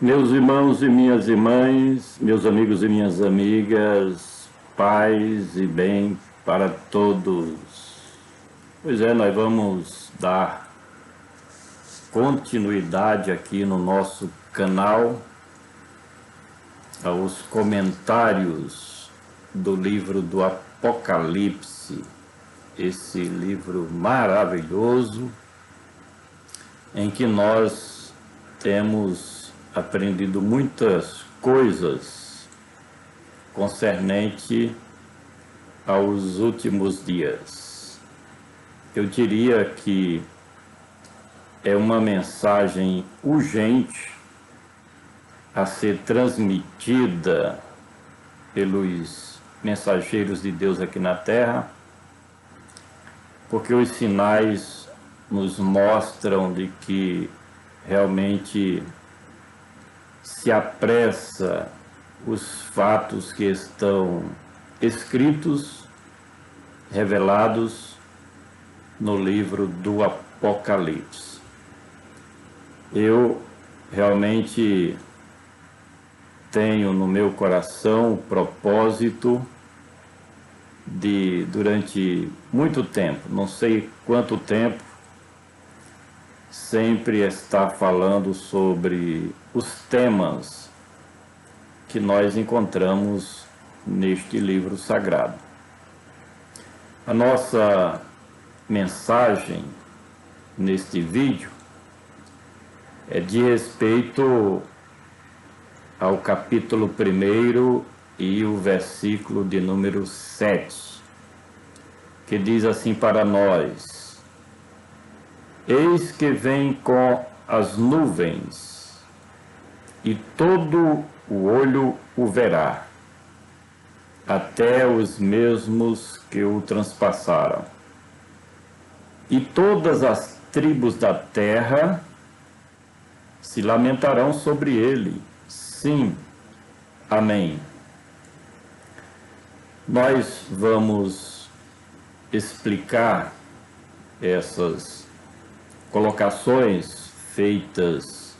Meus irmãos e minhas irmãs, meus amigos e minhas amigas, paz e bem para todos. Pois é, nós vamos dar continuidade aqui no nosso canal aos comentários do livro do Apocalipse, esse livro maravilhoso em que nós temos aprendido muitas coisas concernente aos últimos dias. Eu diria que é uma mensagem urgente a ser transmitida pelos mensageiros de Deus aqui na Terra, porque os sinais nos mostram de que realmente se apressa os fatos que estão escritos, revelados no livro do Apocalipse. Eu realmente tenho no meu coração o propósito de, durante muito tempo, não sei quanto tempo, sempre estar falando sobre os temas que nós encontramos neste livro sagrado. A nossa mensagem neste vídeo é de respeito ao capítulo 1 e o versículo de número 7, que diz assim para nós: Eis que vem com as nuvens, e todo o olho o verá, até os mesmos que o transpassaram. E todas as tribos da terra se lamentarão sobre ele. Sim, amém. Nós vamos explicar essas colocações feitas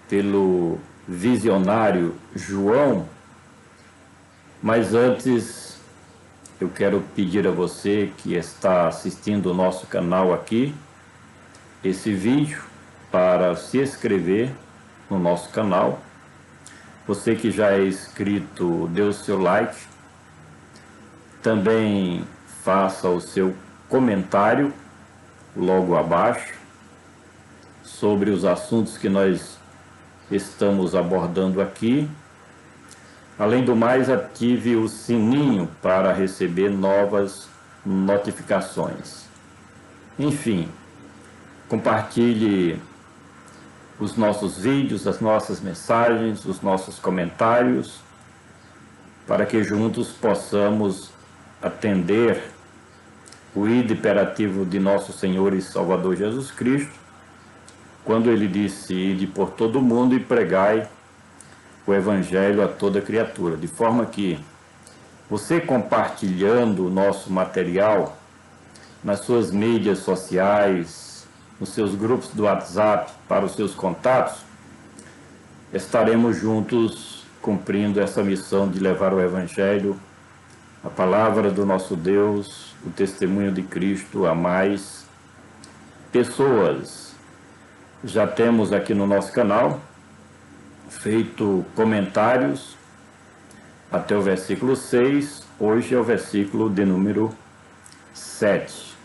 pelo visionário João, mas antes eu quero pedir a você que está assistindo o nosso canal aqui, esse vídeo, para se inscrever no nosso canal. Você que já é inscrito, dê o seu like, também faça o seu comentário logo abaixo sobre os assuntos que nós estamos abordando aqui. Além do mais, ative o sininho para receber novas notificações. Enfim, compartilhe os nossos vídeos, as nossas mensagens, os nossos comentários, para que juntos possamos atender o imperativo de nosso Senhor e Salvador Jesus Cristo, quando ele disse: ide por todo o mundo e pregai o Evangelho a toda criatura. De forma que você compartilhando o nosso material nas suas mídias sociais, nos seus grupos do WhatsApp, para os seus contatos, estaremos juntos cumprindo essa missão de levar o Evangelho, a palavra do nosso Deus, o testemunho de Cristo a mais pessoas. Já temos aqui no nosso canal feito comentários até o versículo 6, hoje é o versículo de número 7.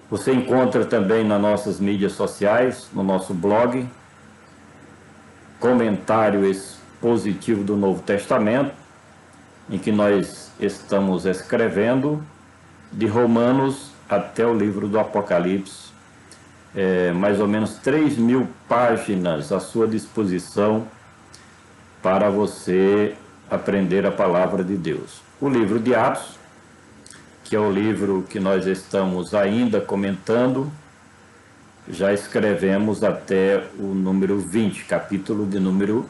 Você encontra também nas nossas mídias sociais, no nosso blog, comentário expositivo do Novo Testamento, em que nós estamos escrevendo de Romanos até o livro do Apocalipse, mais ou menos 3.000 páginas à sua disposição para você aprender a palavra de Deus. O livro de Atos, que é o livro que nós estamos ainda comentando, já escrevemos até o número 20, capítulo de número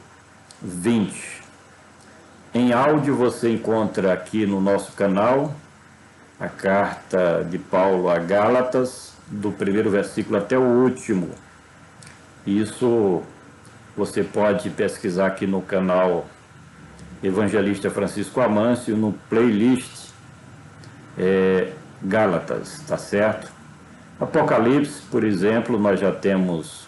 20. Em áudio você encontra aqui no nosso canal a carta de Paulo a Gálatas, do primeiro versículo até o último. Isso Você pode pesquisar aqui no canal Evangelista Francisco Amâncio, no playlist Gálatas, tá certo? Apocalipse, por exemplo, nós já temos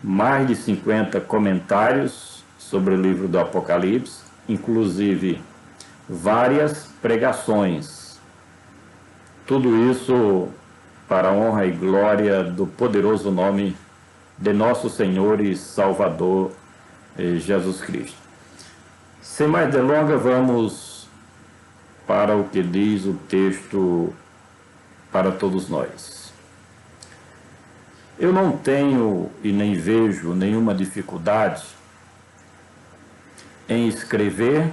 mais de 50 comentários sobre o livro do Apocalipse, inclusive várias pregações. Tudo isso para a honra e glória do poderoso nome de nosso Senhor e Salvador Jesus Cristo. Sem mais delongas, vamos para o que diz o texto para todos nós. Eu não tenho e nem vejo nenhuma dificuldade em escrever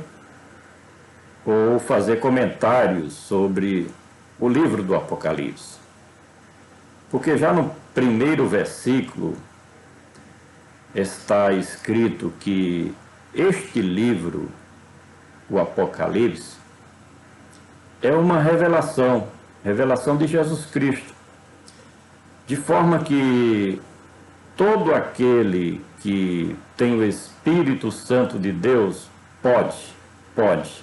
ou fazer comentários sobre o livro do Apocalipse. Porque já no primeiro versículo está escrito que este livro, o Apocalipse, é uma revelação de Jesus Cristo, de forma que todo aquele que tem o Espírito Santo de Deus pode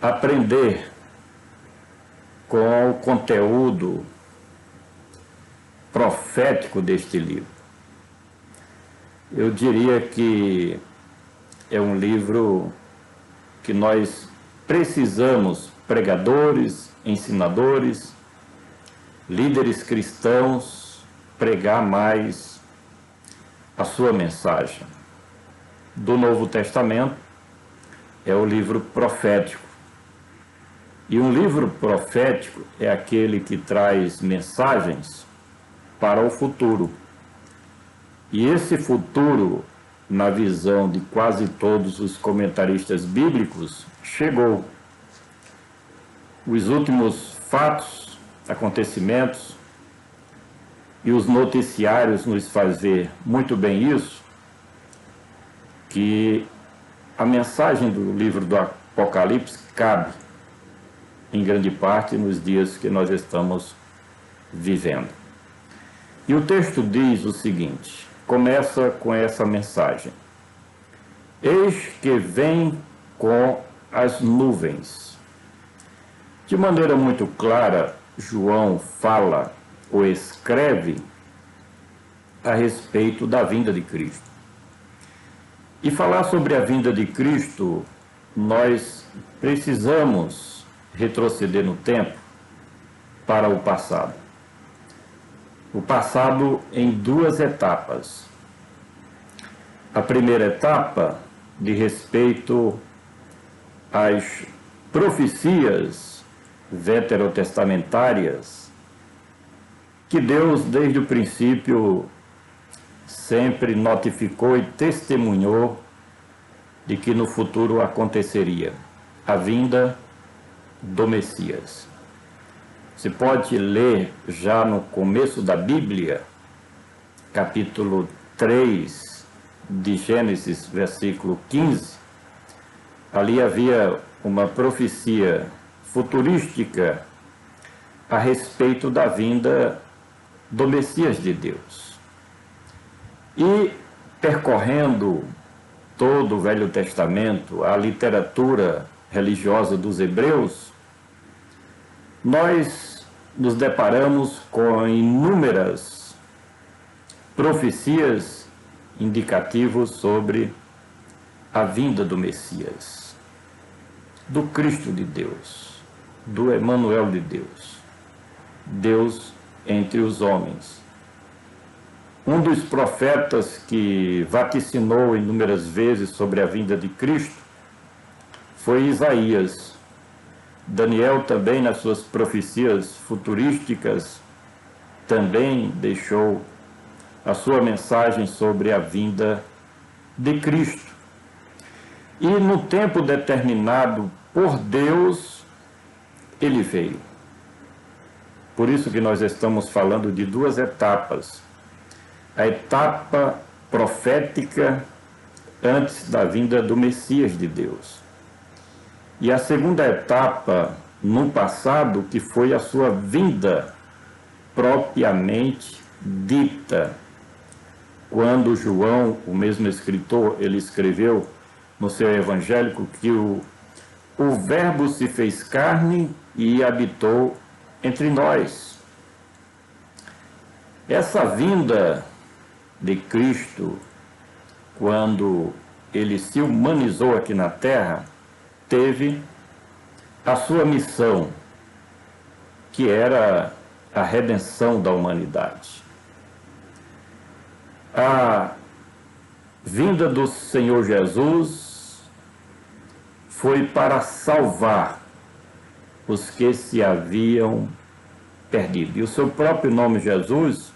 aprender com o conteúdo profético deste livro. Eu diria que é um livro que nós precisamos, pregadores, ensinadores, líderes cristãos, pregar mais a sua mensagem. Do Novo Testamento é o livro profético. E um livro profético é aquele que traz mensagens para o futuro. E esse futuro, na visão de quase todos os comentaristas bíblicos, chegou. Os últimos fatos, acontecimentos e os noticiários nos faz ver muito bem isso, que a mensagem do livro do Apocalipse cabe em grande parte nos dias que nós estamos vivendo. E o texto diz o seguinte, começa com essa mensagem: eis que vem com as nuvens. De maneira muito clara, João fala ou escreve a respeito da vinda de Cristo. E falar sobre a vinda de Cristo, nós precisamos retroceder no tempo para o passado. O passado em duas etapas. A primeira etapa, de respeito às profecias veterotestamentárias, que Deus, desde o princípio, sempre notificou e testemunhou de que no futuro aconteceria a vinda do Messias. Você pode ler já no começo da Bíblia, capítulo 3 de Gênesis, versículo 15. Ali havia uma profecia futurística a respeito da vinda do Messias de Deus. E percorrendo todo o Velho Testamento, a literatura religiosa dos hebreus, nós nos deparamos com inúmeras profecias indicativas sobre a vinda do Messias, do Cristo de Deus, do Emanuel de Deus, Deus entre os homens. Um dos profetas que vaticinou inúmeras vezes sobre a vinda de Cristo foi Isaías. Daniel também, nas suas profecias futurísticas, também deixou a sua mensagem sobre a vinda de Cristo. E no tempo determinado por Deus, ele veio. Por isso que nós estamos falando de duas etapas. A etapa profética antes da vinda do Messias de Deus. E a segunda etapa no passado, que foi a sua vinda propriamente dita, quando João, o mesmo escritor, ele escreveu no seu evangélico que o Verbo se fez carne e habitou entre nós. Essa vinda de Cristo, quando ele se humanizou aqui na terra, teve a sua missão, que era a redenção da humanidade. A vinda do Senhor Jesus foi para salvar os que se haviam perdido. E o seu próprio nome, Jesus,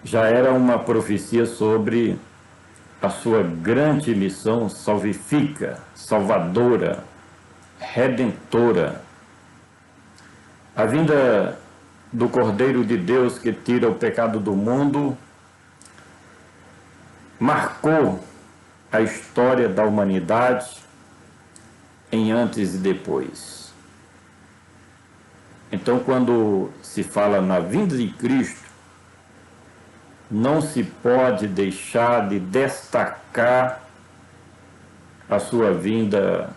já era uma profecia sobre a sua grande missão salvífica, salvadora, redentora. A vinda do Cordeiro de Deus que tira o pecado do mundo marcou a história da humanidade em antes e depois. Então, quando se fala na vinda de Cristo, não se pode deixar de destacar a sua vinda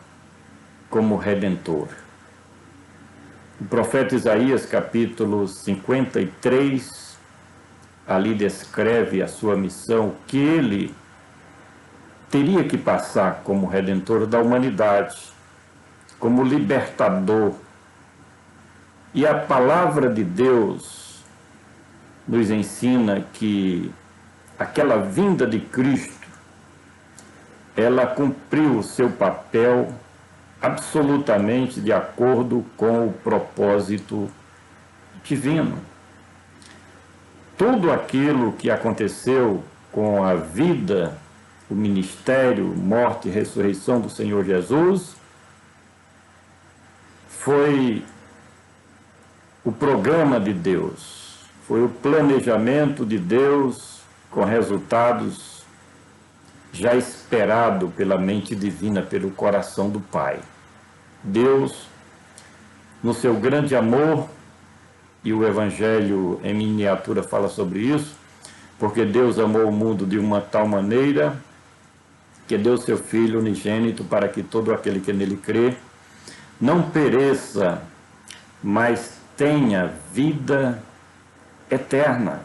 como Redentor. O profeta Isaías, capítulo 53, ali descreve a sua missão, que ele teria que passar como Redentor da humanidade, como libertador. E a palavra de Deus nos ensina que aquela vinda de Cristo, ela cumpriu o seu papel absolutamente de acordo com o propósito divino. Tudo aquilo que aconteceu com a vida, o ministério, morte e ressurreição do Senhor Jesus foi o programa de Deus, foi o planejamento de Deus com resultados já esperado pela mente divina, pelo coração do Pai. Deus, no seu grande amor, e o Evangelho em miniatura fala sobre isso, porque Deus amou o mundo de uma tal maneira que deu seu Filho unigênito para que todo aquele que nele crê não pereça, mas tenha vida eterna.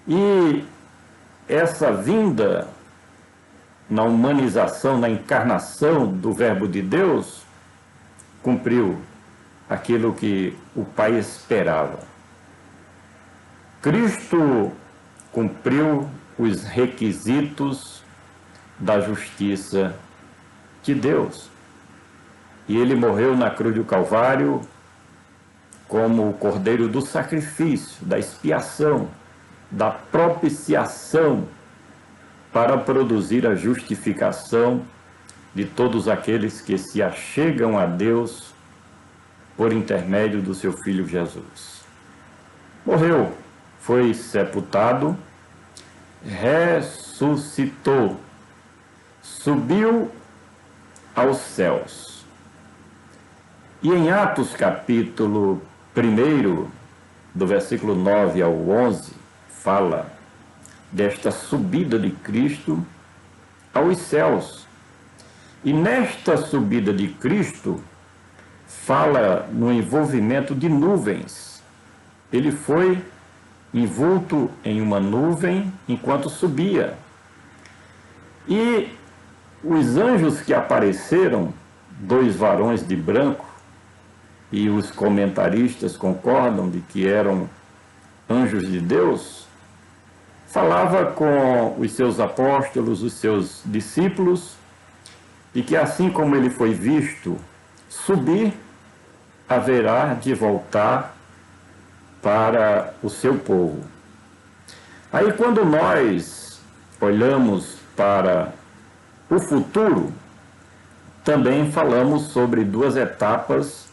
E essa vinda na humanização, na encarnação do Verbo de Deus, cumpriu aquilo que o Pai esperava. Cristo cumpriu os requisitos da justiça de Deus. E ele morreu na cruz do Calvário como o cordeiro do sacrifício, da expiação, da propiciação, para produzir a justificação de todos aqueles que se achegam a Deus por intermédio do seu Filho Jesus. Morreu, foi sepultado, ressuscitou, subiu aos céus. E em Atos capítulo 1, do versículo 9 ao 11, fala desta subida de Cristo aos céus. E nesta subida de Cristo, fala no envolvimento de nuvens. Ele foi envolto em uma nuvem enquanto subia. E os anjos que apareceram, 2 varões de branco, e os comentaristas concordam de que eram anjos de Deus, falava com os seus apóstolos, os seus discípulos, e que assim como ele foi visto subir, haverá de voltar para o seu povo. Aí quando nós olhamos para o futuro, também falamos sobre 2 etapas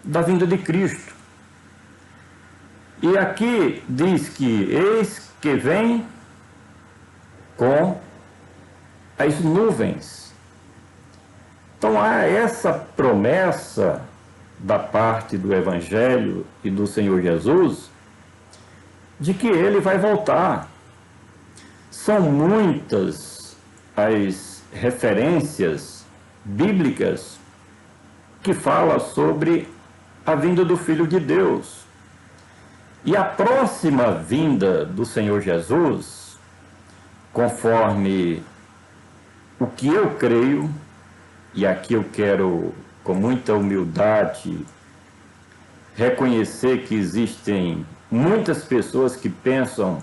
da vinda de Cristo. E aqui diz que eis que vem com as nuvens. Então há essa promessa da parte do Evangelho e do Senhor Jesus de que ele vai voltar. São muitas as referências bíblicas que falam sobre a vinda do Filho de Deus. E a próxima vinda do Senhor Jesus, conforme o que eu creio, e aqui eu quero, com muita humildade, reconhecer que existem muitas pessoas que pensam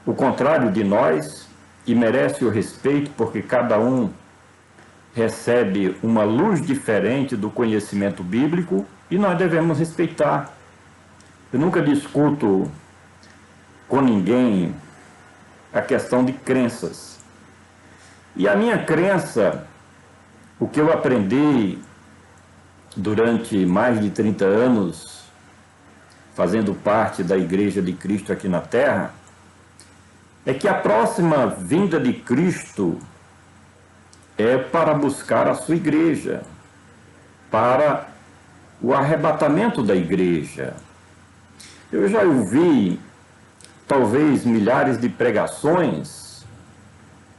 o contrário de nós e merecem o respeito, porque cada um recebe uma luz diferente do conhecimento bíblico e nós devemos respeitar. Eu nunca discuto com ninguém a questão de crenças. E a minha crença, o que eu aprendi durante mais de 30 anos, fazendo parte da Igreja de Cristo aqui na Terra, é que a próxima vinda de Cristo é para buscar a sua igreja, para o arrebatamento da igreja. Eu já ouvi talvez milhares de pregações,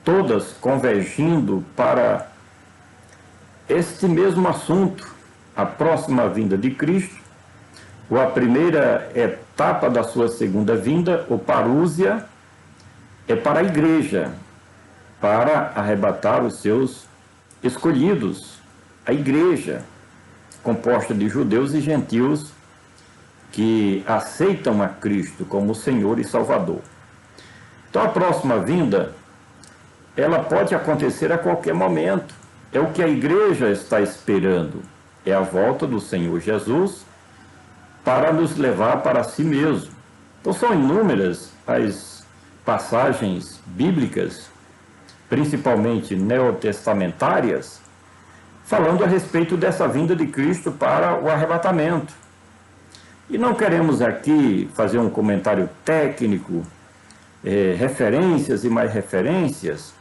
todas convergindo para este mesmo assunto, a próxima vinda de Cristo, ou a primeira etapa da sua segunda vinda, ou parúzia, é para a igreja, para arrebatar os seus escolhidos, a igreja, composta de judeus e gentios que aceitam a Cristo como Senhor e Salvador. Então a próxima vinda, ela pode acontecer a qualquer momento. É o que a igreja está esperando. É a volta do Senhor Jesus para nos levar para si mesmo. Então são inúmeras as passagens bíblicas, principalmente neotestamentárias, falando a respeito dessa vinda de Cristo para o arrebatamento. E não queremos aqui fazer um comentário técnico, referências e mais referências,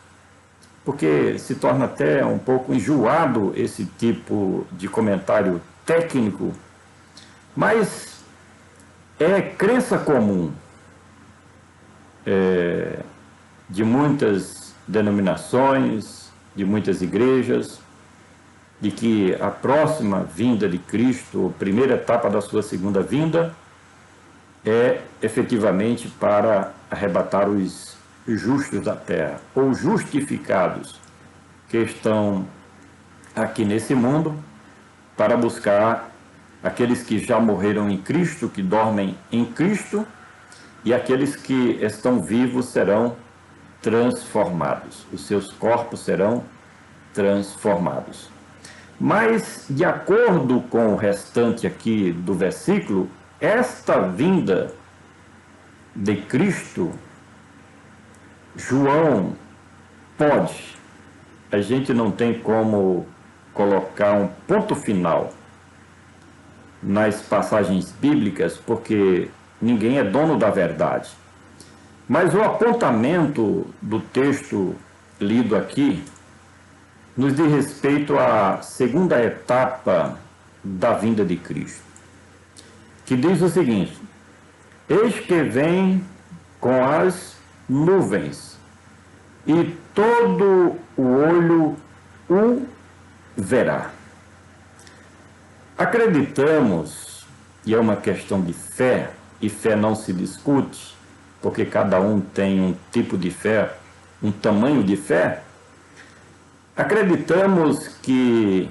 porque se torna até um pouco enjoado esse tipo de comentário técnico, mas é crença comum de muitas denominações, de muitas igrejas, de que a próxima vinda de Cristo, a primeira etapa da sua segunda vinda, é efetivamente para arrebatar os justos da terra, ou justificados que estão aqui nesse mundo, para buscar aqueles que já morreram em Cristo, que dormem em Cristo, e aqueles que estão vivos serão transformados, os seus corpos serão transformados. Mas, de acordo com o restante aqui do versículo, esta vinda de Cristo, João pode, a gente não tem como colocar um ponto final nas passagens bíblicas, porque ninguém é dono da verdade. Mas o apontamento do texto lido aqui nos diz respeito à segunda etapa da vinda de Cristo, que diz o seguinte: eis que vem com as nuvens, e todo o olho o verá. Acreditamos, e é uma questão de fé, e fé não se discute, porque cada um tem um tipo de fé, um tamanho de fé. Acreditamos que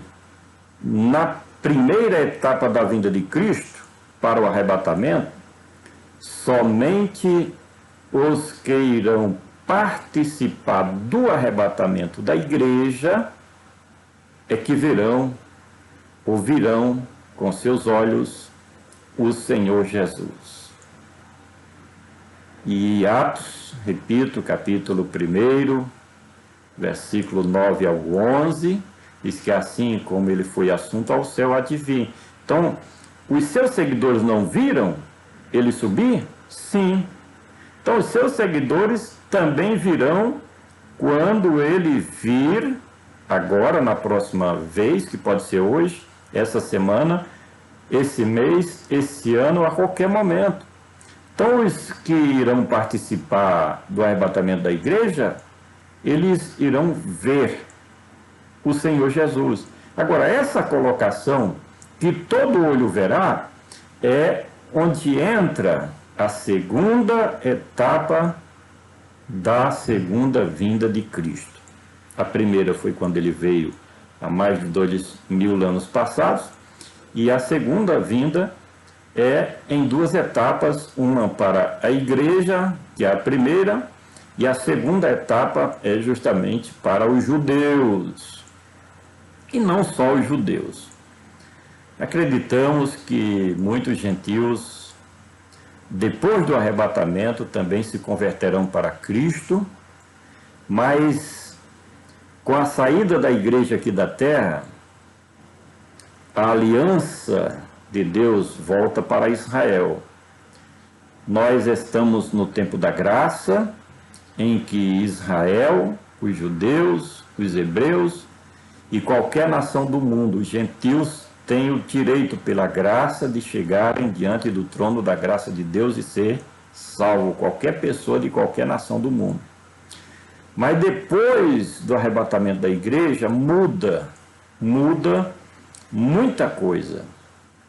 na primeira etapa da vinda de Cristo, para o arrebatamento, somente os que irão participar do arrebatamento da igreja é que verão, ouvirão com seus olhos o Senhor Jesus. E Atos, repito, capítulo 1, versículo 9 ao 11, diz que assim como ele foi assunto ao céu, há de vir. Então, os seus seguidores não viram ele subir? Sim. Então, os seus seguidores também virão quando ele vir, agora, na próxima vez, que pode ser hoje, essa semana, esse mês, esse ano, a qualquer momento. Então, os que irão participar do arrebatamento da igreja, eles irão ver o Senhor Jesus. Agora, essa colocação, que todo olho verá, é onde entra a segunda etapa da segunda vinda de Cristo. A primeira foi quando ele veio há mais de 2000 anos passados, e a segunda vinda é em duas etapas, uma para a igreja, que é a primeira, e a segunda etapa é justamente para os judeus. E não só os judeus. Acreditamos que muitos gentios, depois do arrebatamento, também se converterão para Cristo, mas com a saída da igreja aqui da terra, a aliança de Deus volta para Israel. Nós estamos no tempo da graça, em que Israel, os judeus, os hebreus e qualquer nação do mundo, os gentios, têm o direito pela graça de chegarem diante do trono da graça de Deus e ser salvo, qualquer pessoa de qualquer nação do mundo. Mas depois do arrebatamento da igreja, muda muita coisa.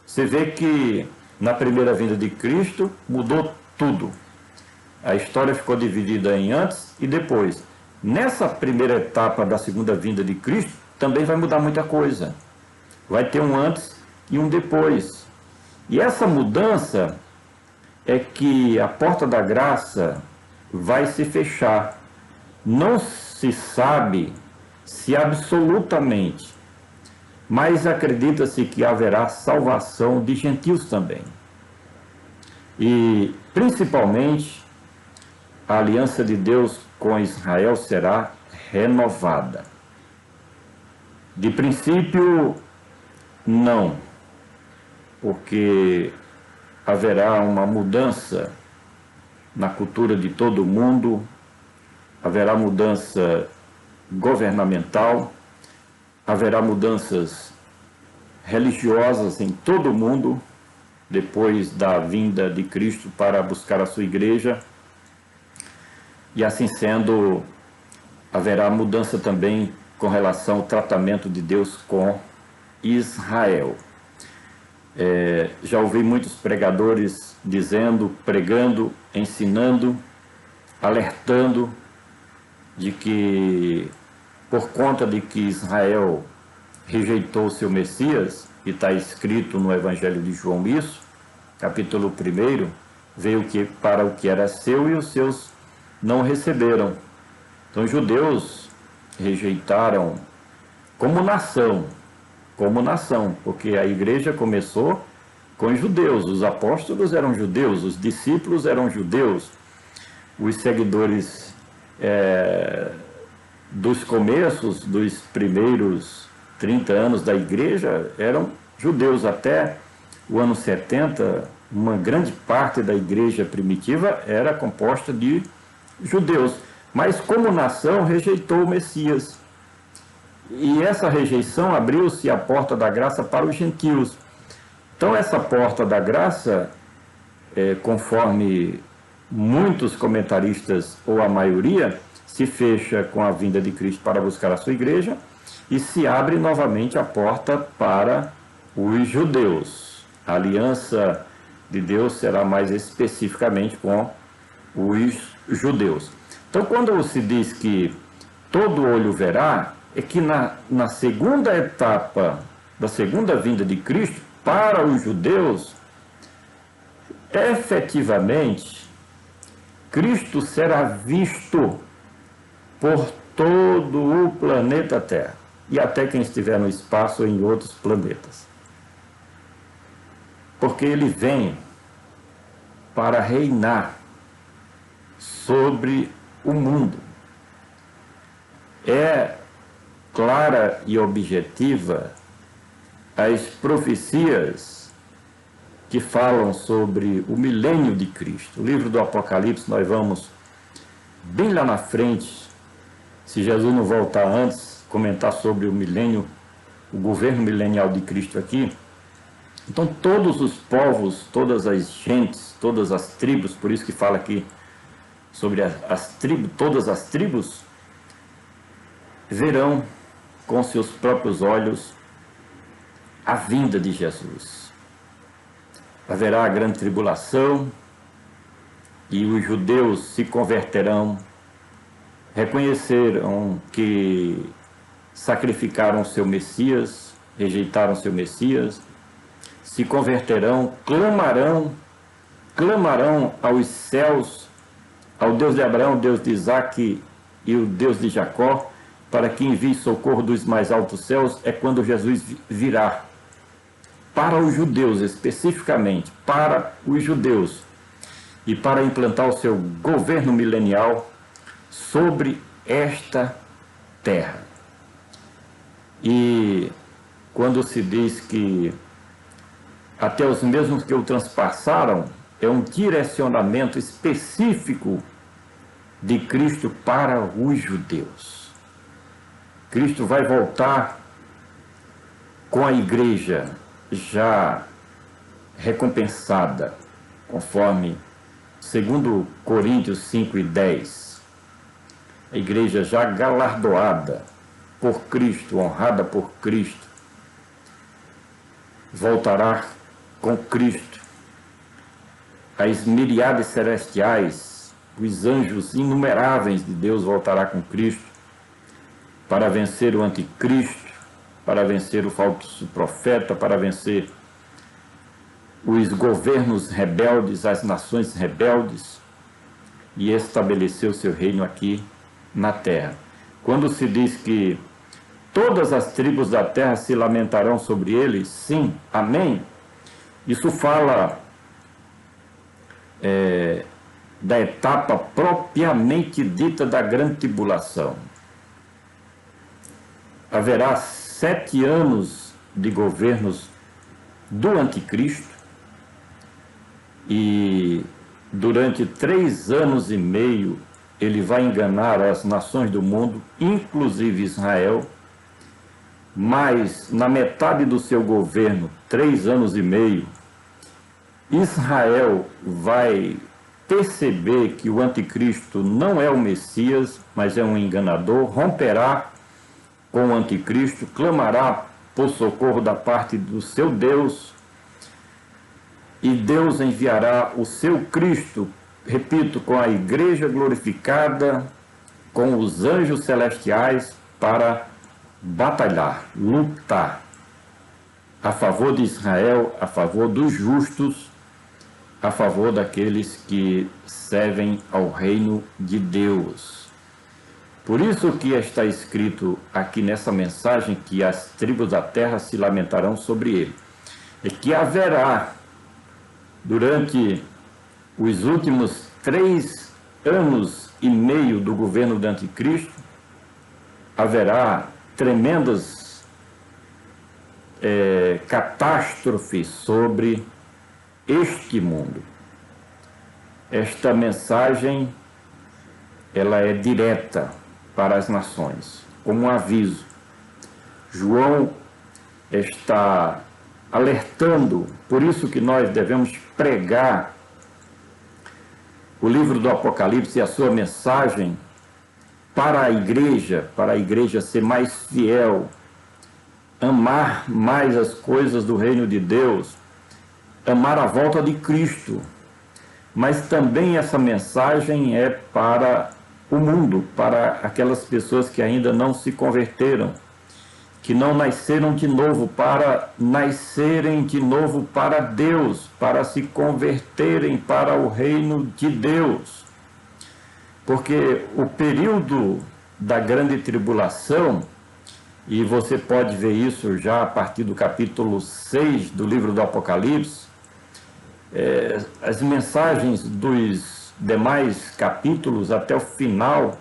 Você vê que na primeira vinda de Cristo mudou tudo. A história ficou dividida em antes e depois. Nessa primeira etapa da segunda vinda de Cristo, também vai mudar muita coisa. Vai ter um antes e um depois. E essa mudança é que a porta da graça vai se fechar. Não se sabe se absolutamente, mas acredita-se que haverá salvação de gentios também. E, principalmente, a aliança de Deus com Israel será renovada. De princípio, não, porque haverá uma mudança na cultura de todo o mundo, haverá mudança governamental, haverá mudanças religiosas em todo o mundo, depois da vinda de Cristo para buscar a sua igreja. E assim sendo, haverá mudança também com relação ao tratamento de Deus com Israel. Já ouvi muitos pregadores dizendo, pregando, ensinando, alertando de que, por conta de que Israel rejeitou o seu Messias, e está escrito no Evangelho de João isso, capítulo 1, veio para o que era seu e os seus não receberam. Então, os judeus rejeitaram como nação, porque a igreja começou com os judeus, os apóstolos eram judeus, os discípulos eram judeus, os seguidores dos começos, dos primeiros 30 anos da igreja, eram judeus. Até o ano 70, uma grande parte da igreja primitiva era composta de judeus, mas como nação rejeitou o Messias. E essa rejeição abriu-se a porta da graça para os gentios. Então essa porta da graça, conforme muitos comentaristas, ou a maioria, se fecha com a vinda de Cristo para buscar a sua igreja e se abre novamente a porta para os judeus. A aliança de Deus será mais especificamente com os judeus. Então, quando se diz que todo olho verá, é que na segunda etapa da segunda vinda de Cristo, para os judeus, efetivamente, Cristo será visto por todo o planeta Terra, e até quem estiver no espaço ou em outros planetas. Porque ele vem para reinar sobre o mundo. É clara e objetiva as profecias que falam sobre o milênio de Cristo. O livro do Apocalipse, nós vamos bem lá na frente, se Jesus não voltar antes, comentar sobre o milênio, o governo milenial de Cristo aqui. Então todos os povos, todas as gentes, todas as tribos, por isso que fala aqui sobre as tribos, todas as tribos, verão com seus próprios olhos a vinda de Jesus. Haverá a grande tribulação e os judeus se converterão, reconheceram que sacrificaram seu Messias, rejeitaram seu Messias, se converterão, clamarão aos céus, ao Deus de Abraão, Deus de Isaque e o Deus de Jacó, para que envie socorro dos mais altos céus. É quando Jesus virá. Para os judeus, especificamente, para os judeus, e para implantar o seu governo milenial sobre esta terra. E quando se diz que até os mesmos que o transpassaram, é um direcionamento específico de Cristo para os judeus. Cristo vai voltar com a igreja já recompensada, conforme 2 Coríntios 5:10. A igreja já galardoada por Cristo, honrada por Cristo, voltará com Cristo. As miríades celestiais, os anjos inumeráveis de Deus voltará com Cristo para vencer o anticristo, para vencer o falso profeta, para vencer os governos rebeldes, as nações rebeldes, e estabelecer o seu reino aqui na terra. Quando se diz que todas as tribos da terra se lamentarão sobre ele, sim, amém. Isso fala da etapa propriamente dita da grande tribulação. Haverá 7 anos de governos do anticristo e durante 3 anos e meio ele vai enganar as nações do mundo, inclusive Israel, mas na metade do seu governo, 3 anos e meio, Israel vai perceber que o anticristo não é o Messias, mas é um enganador, romperá com o anticristo, clamará por socorro da parte do seu Deus, e Deus enviará o seu Cristo, repito, com a igreja glorificada, com os anjos celestiais, para batalhar, lutar a favor de Israel, a favor dos justos, a favor daqueles que servem ao reino de Deus. Por isso que está escrito aqui nessa mensagem que as tribos da terra se lamentarão sobre ele. É que haverá, durante os últimos 3 anos e meio do governo do anticristo, haverá tremendas catástrofes sobre este mundo. Esta mensagem, ela é direta para as nações, como um aviso. João está alertando, por isso que nós devemos pregar o livro do Apocalipse e a sua mensagem para a igreja ser mais fiel, amar mais as coisas do reino de Deus, amar a volta de Cristo. Mas também essa mensagem é para o mundo, para aquelas pessoas que ainda não se converteram, que não nasceram de novo, para nascerem de novo para Deus, para se converterem para o reino de Deus. Porque o período da grande tribulação, e você pode ver isso já a partir do capítulo 6 do livro do Apocalipse, as mensagens dos demais capítulos até o final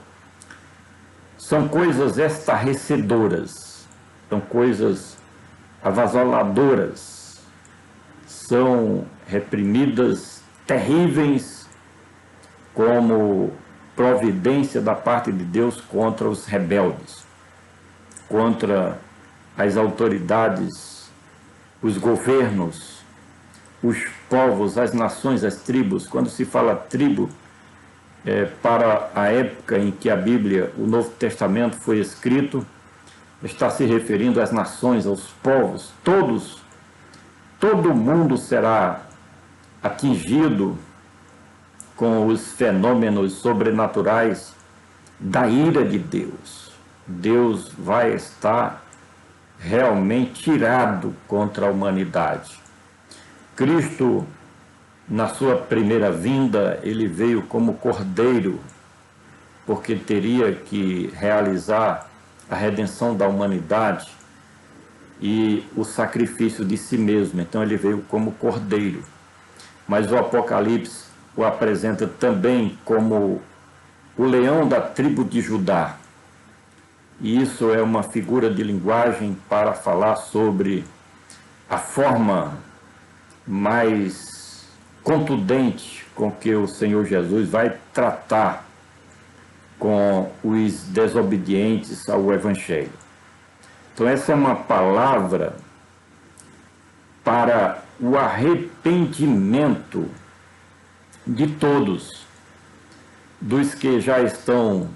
são coisas estarrecedoras, são coisas avassaladoras, são reprimidas terríveis como providência da parte de Deus contra os rebeldes, contra as autoridades os governos, os povos, as nações, as tribos. Quando se fala tribo, para a época em que a Bíblia, o Novo Testamento foi escrito, está se referindo às nações, aos povos, todos, todo mundo será atingido com os fenômenos sobrenaturais da ira de Deus. Deus vai estar realmente irado contra a humanidade. Cristo, na sua primeira vinda, ele veio como cordeiro, porque teria que realizar a redenção da humanidade e o sacrifício de si mesmo. Então ele veio como cordeiro. Mas o Apocalipse o apresenta também como o leão da tribo de Judá. E isso é uma figura de linguagem para falar sobre a forma mais contundente com que o Senhor Jesus vai tratar com os desobedientes ao Evangelho. Então essa é uma palavra para o arrependimento de todos, dos que já estão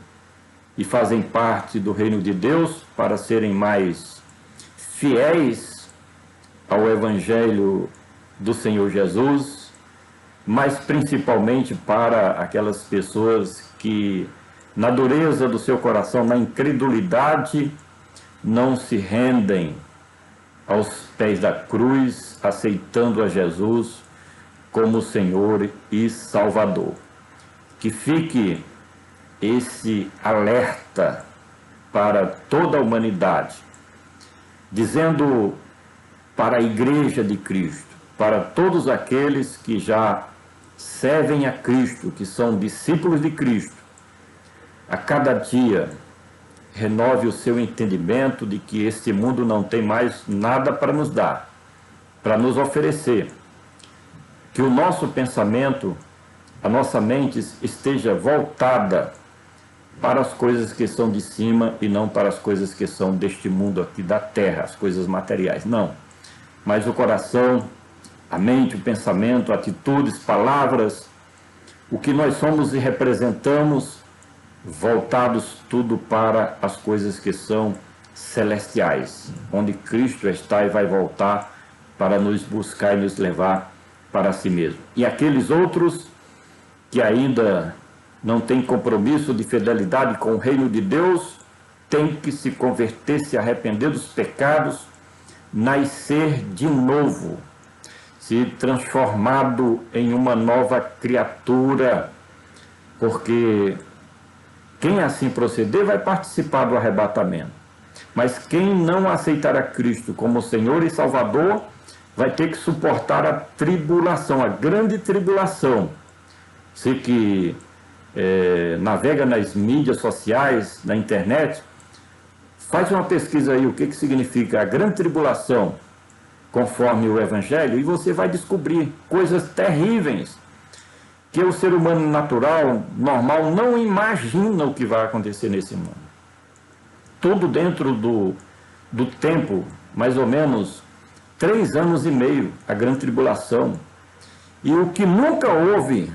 e fazem parte do reino de Deus, para serem mais fiéis ao Evangelho do Senhor Jesus, mas principalmente para aquelas pessoas que, na dureza do seu coração, na incredulidade, não se rendem aos pés da cruz, aceitando a Jesus como Senhor e Salvador. Que fique esse alerta para toda a humanidade, dizendo para a Igreja de Cristo, para todos aqueles que já servem a Cristo, que são discípulos de Cristo, a cada dia renove o seu entendimento de que este mundo não tem mais nada para nos dar, para nos oferecer. Que o nosso pensamento, a nossa mente esteja voltada para as coisas que são de cima e não para as coisas que são deste mundo aqui da terra, as coisas materiais. Não. Mas o coração, a mente, o pensamento, atitudes, palavras, o que nós somos e representamos, voltados tudo para as coisas que são celestiais, onde Cristo está e vai voltar para nos buscar e nos levar para si mesmo. E aqueles outros que ainda não têm compromisso de fidelidade com o reino de Deus, têm que se converter, se arrepender dos pecados, nascer de novo, se transformado em uma nova criatura, porque quem assim proceder vai participar do arrebatamento. Mas quem não aceitar a Cristo como Senhor e Salvador, vai ter que suportar a tribulação, a grande tribulação. Você que navega nas mídias sociais, na internet, faz uma pesquisa aí, o que significa a grande tribulação, conforme o Evangelho, e você vai descobrir coisas terríveis, que o ser humano natural, normal, não imagina o que vai acontecer nesse mundo. Tudo dentro do tempo, mais ou menos 3 anos e meio, a grande tribulação. E o que nunca houve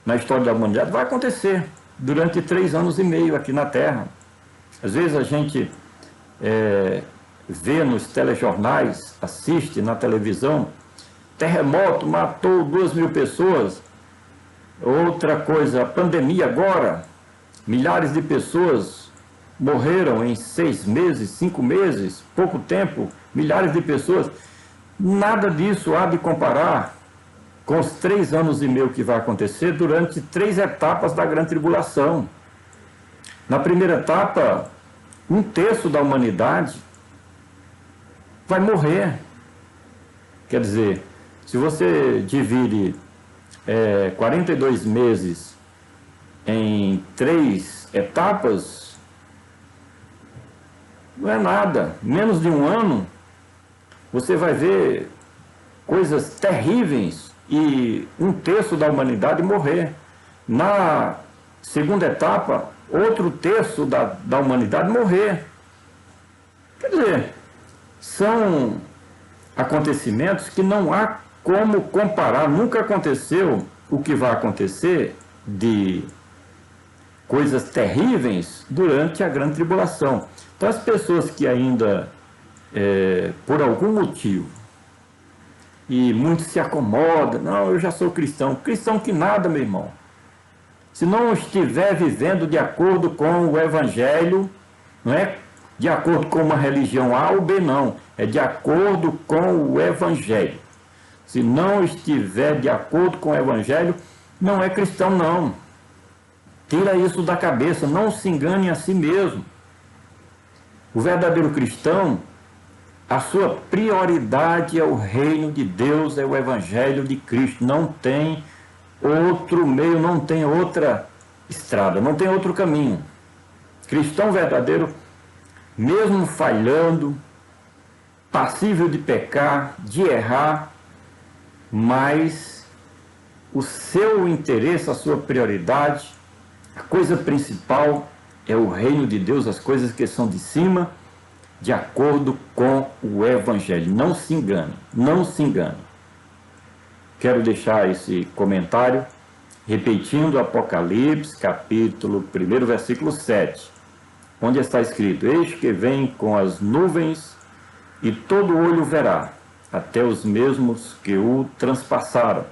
na história da humanidade vai acontecer durante 3 anos e meio aqui na Terra. Às vezes a gente vê nos telejornais, assiste na televisão, terremoto matou 2.000 pessoas. Outra coisa, a pandemia agora, milhares de pessoas morreram em 6 meses, 5 meses, pouco tempo, milhares de pessoas. Nada disso há de comparar com os 3 anos e meio que vai acontecer durante 3 etapas da grande tribulação. Na primeira etapa, 1/3 da humanidade vai morrer. Quer dizer, se você divide 42 meses em 3 etapas, não é nada. Menos de 1 ano, você vai ver coisas terríveis e 1/3 da humanidade morrer. Na segunda etapa, outro terço da humanidade morrer. Quer dizer, são acontecimentos que não há como comparar, nunca aconteceu o que vai acontecer de coisas terríveis durante a grande tribulação. Então as pessoas que ainda, por algum motivo, e muitos se acomodam, não, eu já sou cristão. Cristão que nada, meu irmão. Se não estiver vivendo de acordo com o Evangelho, não é de acordo com uma religião A ou B, não. É de acordo com o Evangelho. Se não estiver de acordo com o Evangelho, não é cristão, não. Tira isso da cabeça, não se engane a si mesmo. O verdadeiro cristão, a sua prioridade é o reino de Deus, é o Evangelho de Cristo. Não tem outro meio, não tem outra estrada, não tem outro caminho. Cristão verdadeiro, mesmo falhando, passível de pecar, de errar, mas o seu interesse, a sua prioridade, a coisa principal é o reino de Deus, as coisas que são de cima, de acordo com o Evangelho. Não se engane, não se engane. Quero deixar esse comentário repetindo Apocalipse, capítulo 1, versículo 7, onde está escrito: eis que vem com as nuvens, e todo olho verá, até os mesmos que o transpassaram,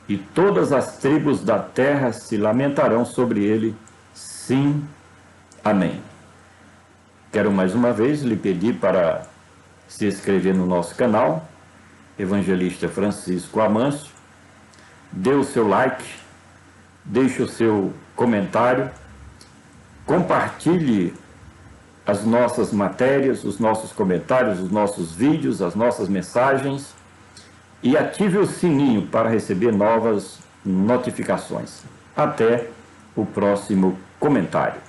e todas as tribos da terra se lamentarão sobre ele. Sim, amém. Quero mais uma vez lhe pedir para se inscrever no nosso canal, Evangelista Francisco Amâncio, dê o seu like, deixe o seu comentário, compartilhe as nossas matérias, os nossos comentários, os nossos vídeos, as nossas mensagens e ative o sininho para receber novas notificações. Até o próximo comentário.